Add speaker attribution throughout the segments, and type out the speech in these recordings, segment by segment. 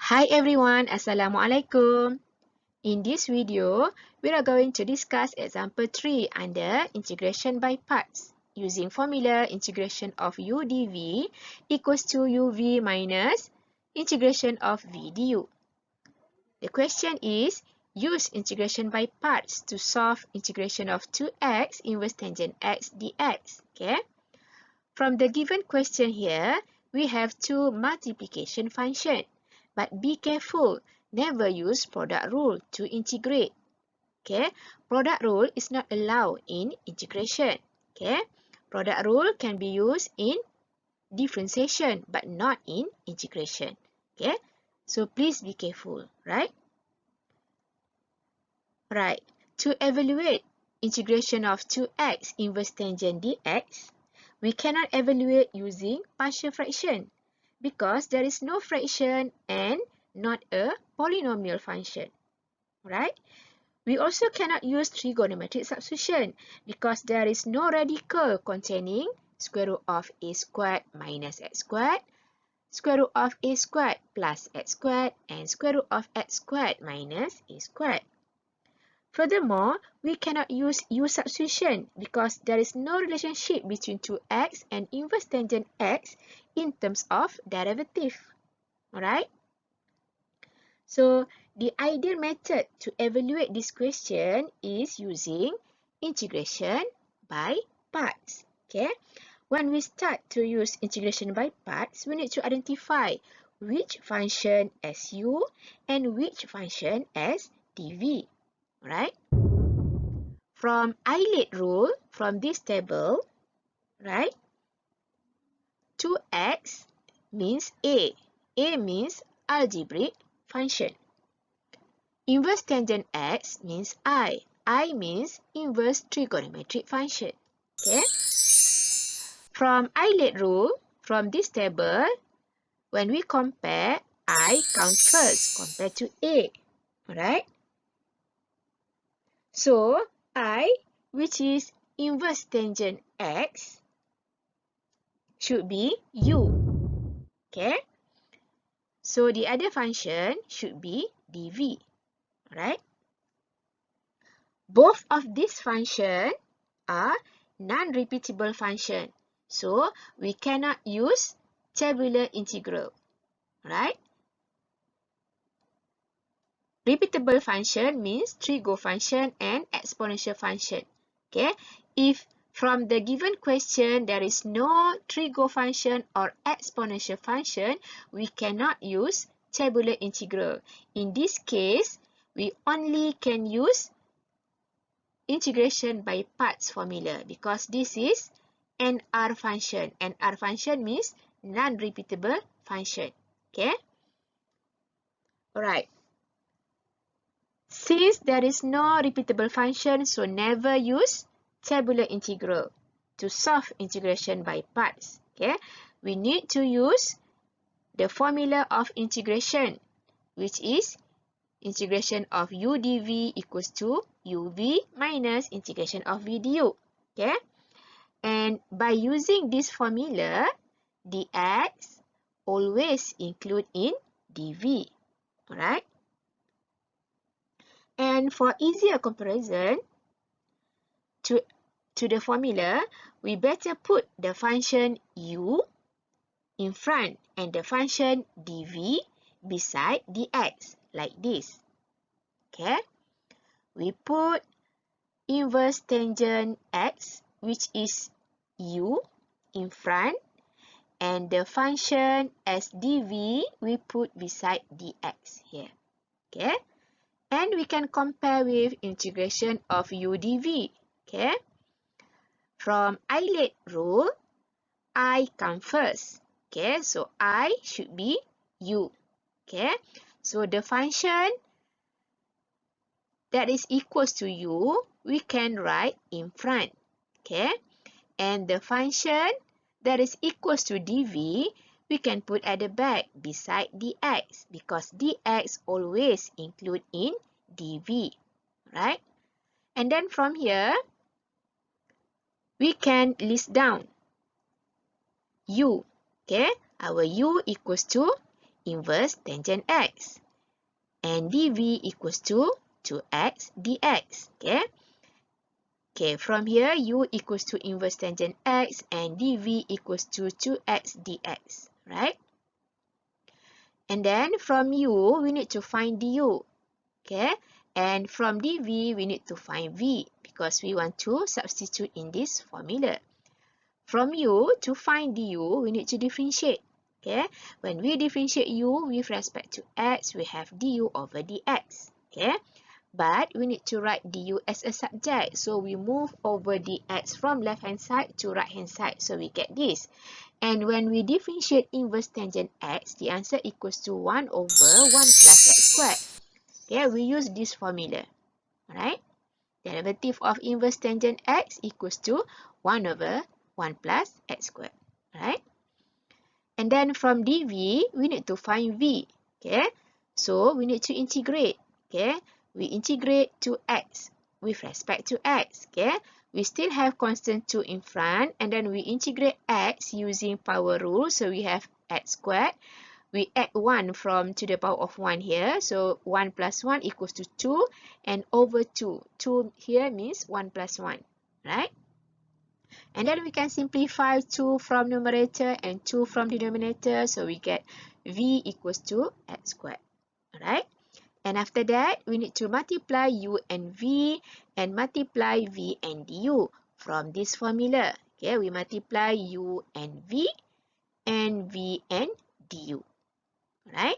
Speaker 1: Hi everyone, Assalamualaikum. In this video, we are going to discuss example 3 under integration by parts using formula integration of u dv equals to uv minus integration of v du. The question is, use integration by parts to solve integration of 2x inverse tangent x dx. Okay? From the given question here, we have two multiplication functions. But be careful, never use product rule to integrate. Okay, product rule is not allowed in integration. Okay, product rule can be used in differentiation but not in integration. Okay, so please be careful, right? Right, to evaluate integration of 2x inverse tangent dx, we cannot evaluate using partial fraction because there is no fraction and not a polynomial function, right? We also cannot use trigonometric substitution because there is no radical containing square root of a squared minus x squared, square root of a squared plus x squared, and square root of x squared minus a squared. Furthermore, we cannot use u substitution because there is no relationship between 2x and inverse tangent x in terms of derivative. Alright? So, the ideal method to evaluate this question is using integration by parts. Okay? When we start to use integration by parts, we need to identify which function as u and which function as dv. Right? From Eilid rule, from this table, right? 2x means A. A means algebraic function. Inverse tangent x means I. I means inverse trigonometric function. Okay? From Eilid rule, from this table, when we compare, I comes first compared to A. Alright? So, I, which is inverse tangent x, should be u. Okay? So, the other function should be dv. Alright? Both of these functions are non-repeatable function. So, we cannot use tabular integral. Right? Repeatable function means trigo function and exponential function. Okay? If from the given question there is no trigo function or exponential function, we cannot use tabular integral. In this case, we only can use integration by parts formula because this is an R function. An R function means non-repeatable function. Okay? Alright. Since there is no repeatable function, so never use tabular integral to solve integration by parts. Okay? We need to use the formula of integration, which is integration of u dv equals to uv minus integration of v du. Okay? And by using this formula, dx always include in dv. Alright? And for easier comparison to the formula, we better put the function u in front and the function dv beside dx, like this. Okay? We put inverse tangent x, which is u, in front, and the function as dv, we put beside dx here. Okay? And we can compare with integration of u dv. Okay? From Eilid rule, I come first. Okay? So, I should be u. Okay? So, the function that is equals to u, we can write in front. Okay? And the function that is equals to dv, we can put at the back beside dx because dx always include in dv. Right? And then from here, we can list down u. Okay? Our u equals to inverse tangent x. And dv equals to 2x dx. Okay, from here, u equals to inverse tangent x and dv equals to 2x dx, right? And then from u, we need to find du, okay? And from dv, we need to find v because we want to substitute in this formula. From u, to find du, we need to differentiate, okay? When we differentiate u with respect to x, we have du over dx, okay? But we need to write du as a subject. So we move over dx from left-hand side to right-hand side. So we get this. And when we differentiate inverse tangent x, the answer equals to 1 over 1 plus x squared. Okay, we use this formula. Alright? Derivative of inverse tangent x equals to 1 over 1 plus x squared. Alright? And then from dv, we need to find v. Okay? So we need to integrate. Okay? We integrate to x with respect to x. Okay? We still have constant 2 in front, and then we integrate x using power rule. So we have x squared. We add 1 from to the power of 1 here. So 1 plus 1 equals to 2, and over 2. 2 here means 1 plus 1. Right? And then we can simplify 2 from numerator and 2 from denominator. So we get v equals to x squared. Alright? And after that, we need to multiply u and v and multiply v and du from this formula. Okay, we multiply u and v and du. Alright?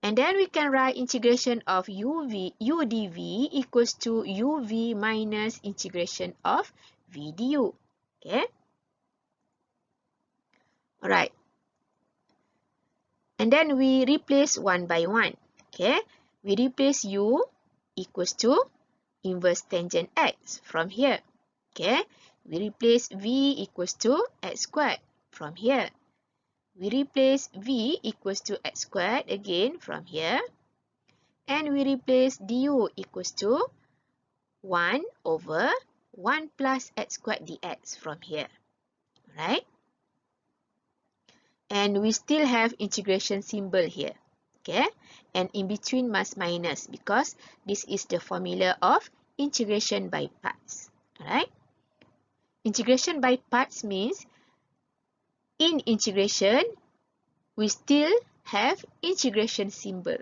Speaker 1: And then we can write integration of u dv equals to uv minus integration of v du. Okay? Alright. And then we replace one by one. Okay? We replace u equals to inverse tangent x from here. Okay? We replace v equals to x squared from here. We replace v equals to x squared again from here. And we replace du equals to 1 over 1 plus x squared dx from here. Right? And we still have integration symbol here. Okay? And in between must minus because this is the formula of integration by parts. Alright? Integration by parts means in integration, we still have integration symbol.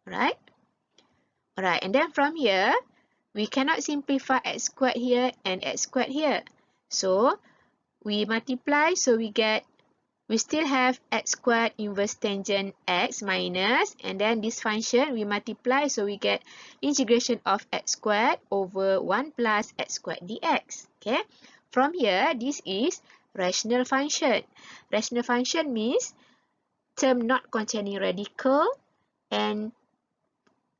Speaker 1: Right? Alright, and then from here, we cannot simplify x squared here and x squared here. So, we multiply, so we still have x squared inverse tangent x minus, and then this function we multiply, so we get integration of x squared over 1 plus x squared dx. Okay? From here, this is rational function. Rational function means term not containing radical, and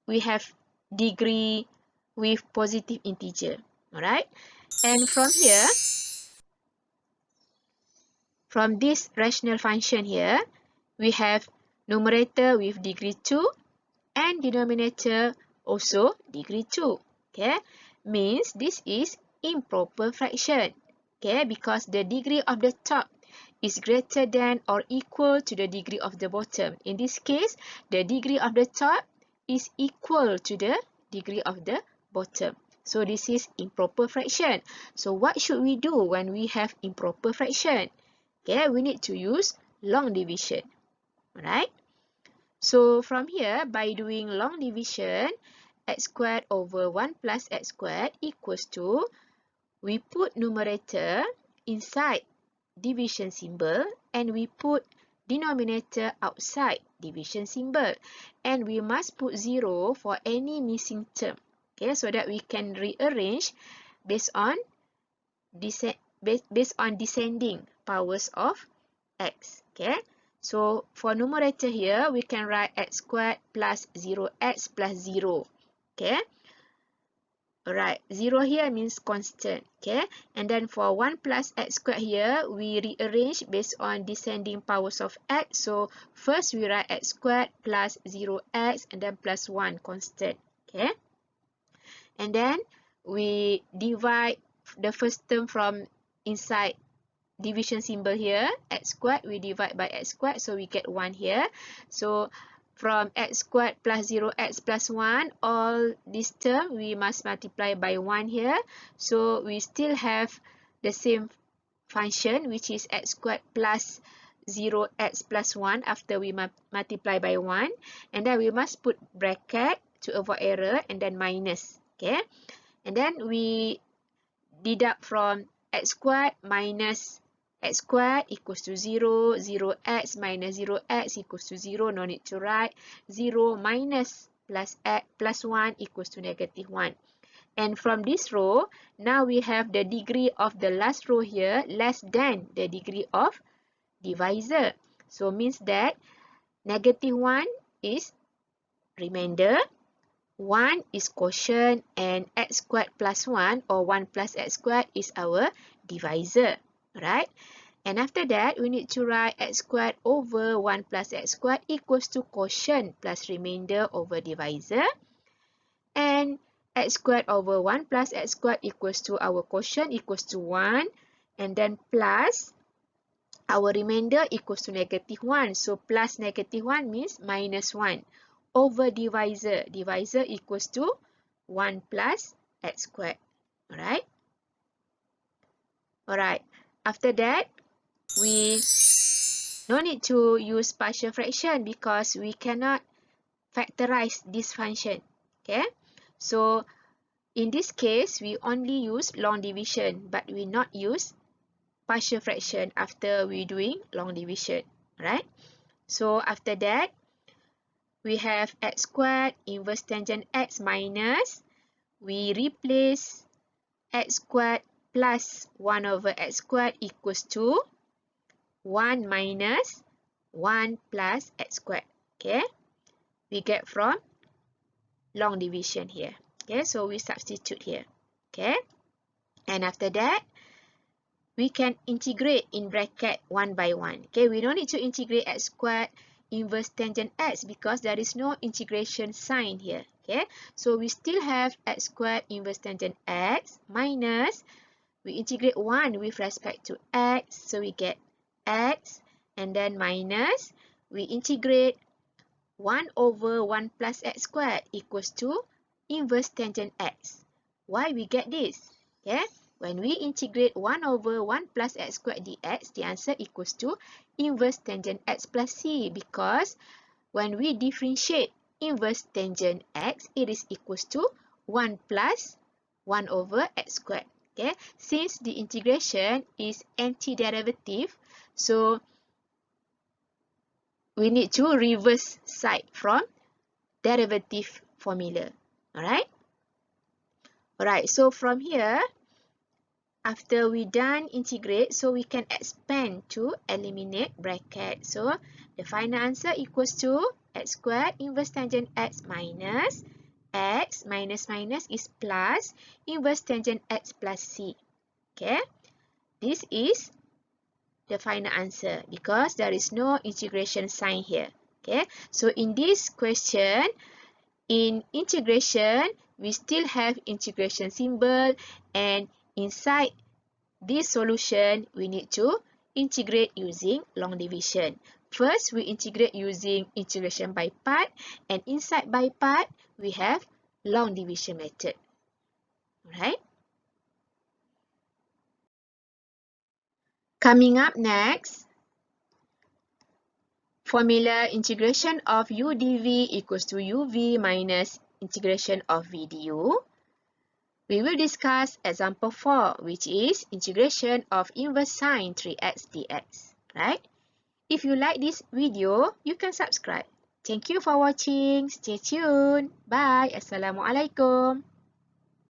Speaker 1: we have degree with positive integer. Alright? And from here, from this rational function here, we have numerator with degree 2 and denominator also degree 2. Okay? Means this is improper fraction. Okay? Because the degree of the top is greater than or equal to the degree of the bottom. In this case, the degree of the top is equal to the degree of the bottom. So this is improper fraction. So what should we do when we have improper fraction? Okay, we need to use long division. Alright? So from here, by doing long division, x squared over 1 plus x squared equals to, we put numerator inside division symbol and we put denominator outside division symbol. And we must put 0 for any missing term. Okay, so that we can rearrange based on descending powers of x. Okay, so for numerator here, we can write x squared plus 0x plus 0. Okay, alright, 0 here means constant. Okay, and then for 1 plus x squared here, we rearrange based on descending powers of x. So first we write x squared plus 0x and then plus 1 constant. Okay, and then we divide the first term from inside division symbol here, x squared, we divide by x squared, so we get 1 here. So from x squared plus 0x plus 1, all this term we must multiply by 1 here. So we still have the same function, which is x squared plus 0x plus 1 after we multiply by 1. And then we must put bracket to avoid error, and then minus. Okay, and then we deduct from x squared minus x squared equals to 0, 0x minus 0x equals to 0, no need to write, 0 minus plus 1 equals to negative 1. And from this row, now we have the degree of the last row here less than the degree of divisor. So means that negative 1 is remainder, 1 is quotient, and x squared plus 1 or 1 plus x squared is our divisor. Right? And after that, we need to write x squared over 1 plus x squared equals to quotient plus remainder over divisor. And x squared over 1 plus x squared equals to our quotient equals to 1. And then plus our remainder equals to negative 1. So plus negative 1 means minus 1. Over divisor. Divisor equals to 1 plus x squared. Alright? Alright. After that, we no need to use partial fraction because we cannot factorize this function. Okay? So in this case, we only use long division, but we not use partial fraction after we doing long division. Right? So after that, we have x squared inverse tangent x minus, we replace x squared plus 1 over x squared equals to 1 minus 1 plus x squared. Okay, we get from long division here. Okay, so we substitute here. Okay, and after that, we can integrate in bracket 1 by 1. Okay, we don't need to integrate x squared inverse tangent x because there is no integration sign here. Okay, so we still have x squared inverse tangent x minus, we integrate 1 with respect to x, so we get x, and then minus, we integrate 1 over 1 plus x squared equals to inverse tangent x. Why we get this? Okay, when we integrate 1 over 1 plus x squared dx, the answer equals to inverse tangent x plus c, because when we differentiate inverse tangent x, it is equals to 1 plus 1 over x squared. Okay, since the integration is antiderivative, so we need to reverse side from derivative formula. Alright? Alright, so from here, after we done integrate, so we can expand to eliminate bracket. So the final answer equals to x squared inverse tangent x minus x minus minus is plus inverse tangent x plus c. Okay, this is the final answer because there is no integration sign here. Okay, so in this question, in integration, we still have integration symbol, and inside this solution, we need to integrate using long division. First, we integrate using integration by part, and inside by part, we have long division method. Alright? Coming up next, formula integration of u dv equals to uv minus integration of v du. We will discuss example 4, which is integration of inverse sine 3x dx. Right? If you like this video, you can subscribe. Thank you for watching. Stay tuned. Bye. Assalamualaikum.